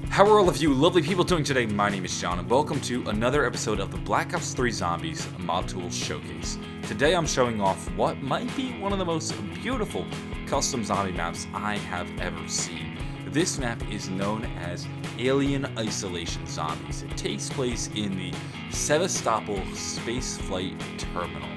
How are all of you lovely people doing today? My name is John and welcome to another episode of the Black Ops 3 Zombies Mod Tools Showcase. Today I'm showing off what might be one of the most beautiful custom zombie maps I have ever seen. This map is known as Alien Isolation Zombies. It takes place in the Sevastopol Spaceflight Terminal.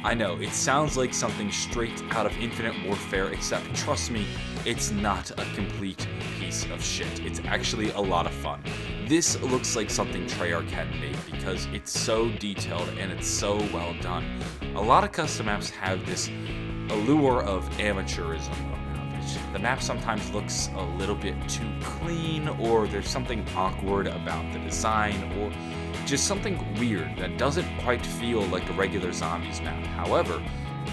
I know, it sounds like something straight out of Infinite Warfare, except trust me, it's not a complete piece of shit. It's actually a lot of fun. This looks like something Treyarch had made because it's so detailed and it's so well done. A lot of custom maps have this allure of amateurism around it. The map sometimes looks a little bit too clean, or there's something awkward about the design, or just something weird that doesn't quite feel like a regular zombies map. However,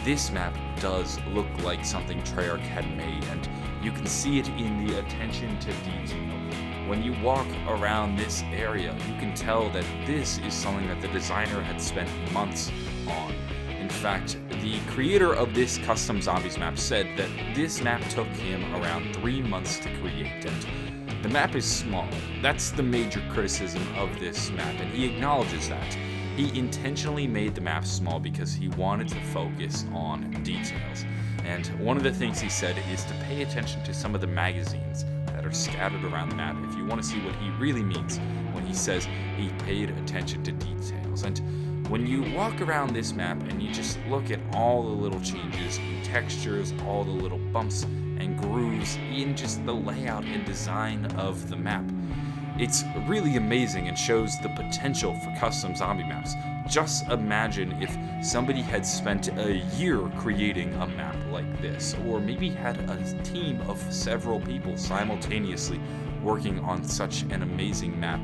this map does look like something Treyarch had made, and you can see it in the attention to detail. When you walk around this area, you can tell that this is something that the designer had spent months on. In fact, the creator of this custom zombies map said that this map took him around 3 months to create, and the map is small. That's the major criticism of this map, and he acknowledges that. He intentionally made the map small because he wanted to focus on details. And one of the things he said is to pay attention to some of the magazines that are scattered around the map if you want to see what he really means when he says he paid attention to details. And when you walk around this map and you just look at all the little changes in textures, all the little bumps and grooves in just the layout and design of the map, it's really amazing and shows the potential for custom zombie maps. Just imagine if somebody had spent a year creating a map like this, or maybe had a team of several people simultaneously working on such an amazing map.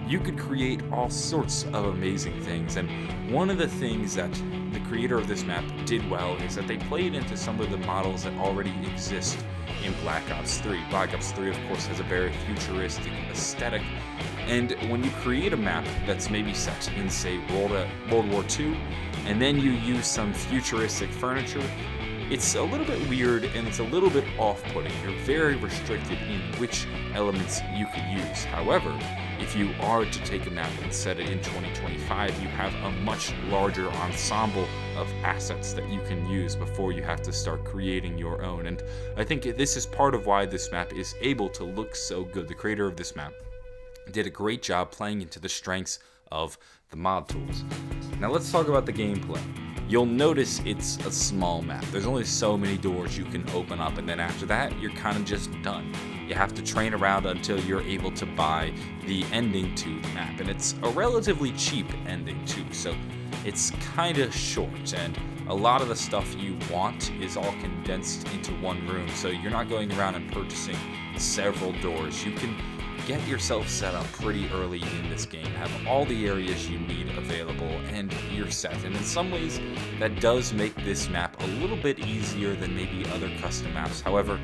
You could create all sorts of amazing things, and one of the things that the creator of this map did well is that they played into some of the models that already exist in Black Ops 3. Black Ops 3, of course, has a very futuristic aesthetic, and when you create a map that's maybe set in, say, World War II, and then you use some futuristic furniture, it's a little bit weird and it's a little bit off-putting. You're very restricted in which elements you could use. However, if you are to take a map and set it in 2025, you have a much larger ensemble of assets that you can use before you have to start creating your own. And I think this is part of why this map is able to look so good. The creator of this map did a great job playing into the strengths of the mod tools. Now let's talk about the gameplay. You'll notice it's a small map. There's only so many doors you can open up, and then after that, you're kind of just done. You have to train around until you're able to buy the ending to the map, and it's a relatively cheap ending too, so it's kind of short, and a lot of the stuff you want is all condensed into one room, so you're not going around and purchasing several doors. You can get yourself set up pretty early in this game, have all the areas you need available, and you're set. And in some ways, that does make this map a little bit easier than maybe other custom maps. However,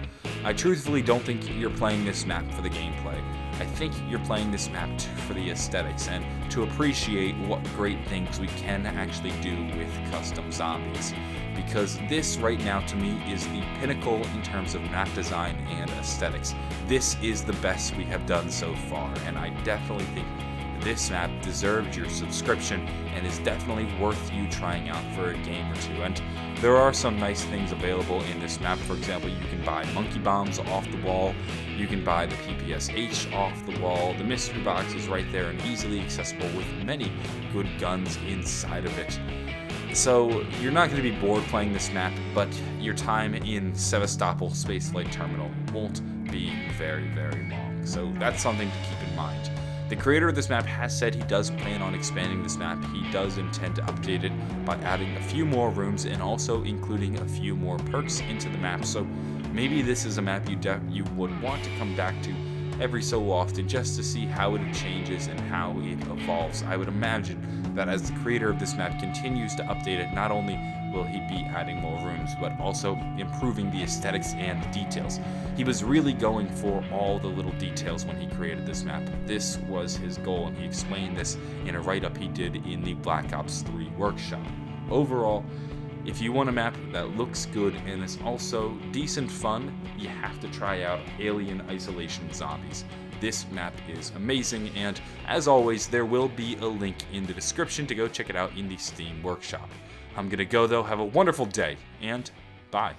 I truthfully don't think you're playing this map for the gameplay. I think you're playing this map for the aesthetics and to appreciate what great things we can actually do with custom zombies. Because this right now to me is the pinnacle in terms of map design and aesthetics. This is the best we have done so far, and I definitely think this map deserves your subscription and is definitely worth you trying out for a game or two. And there are some nice things available in this map. For example, you can buy monkey bombs off the wall, you can buy the PPSH off the wall, the mystery box is right there and easily accessible with many good guns inside of it. So you're not going to be bored playing this map, but your time in Sevastopol Spaceflight Terminal won't be very, very long. So that's something to keep in mind. The creator of this map has said he does plan on expanding this map. He does intend to update it by adding a few more rooms and also including a few more perks into the map. So maybe this is a map you would want to come back to every so often just to see how it changes and how it evolves. I would imagine that as the creator of this map continues to update it, not only will he be adding more rooms, but also improving the aesthetics and the details. He was really going for all the little details when he created this map. This was his goal, and he explained this in a write-up he did in the Black Ops 3 workshop. Overall, if you want a map that looks good and is also decent fun, you have to try out Alien Isolation Zombies. This map is amazing, and as always, there will be a link in the description to go check it out in the Steam Workshop. I'm gonna go though, have a wonderful day, and bye.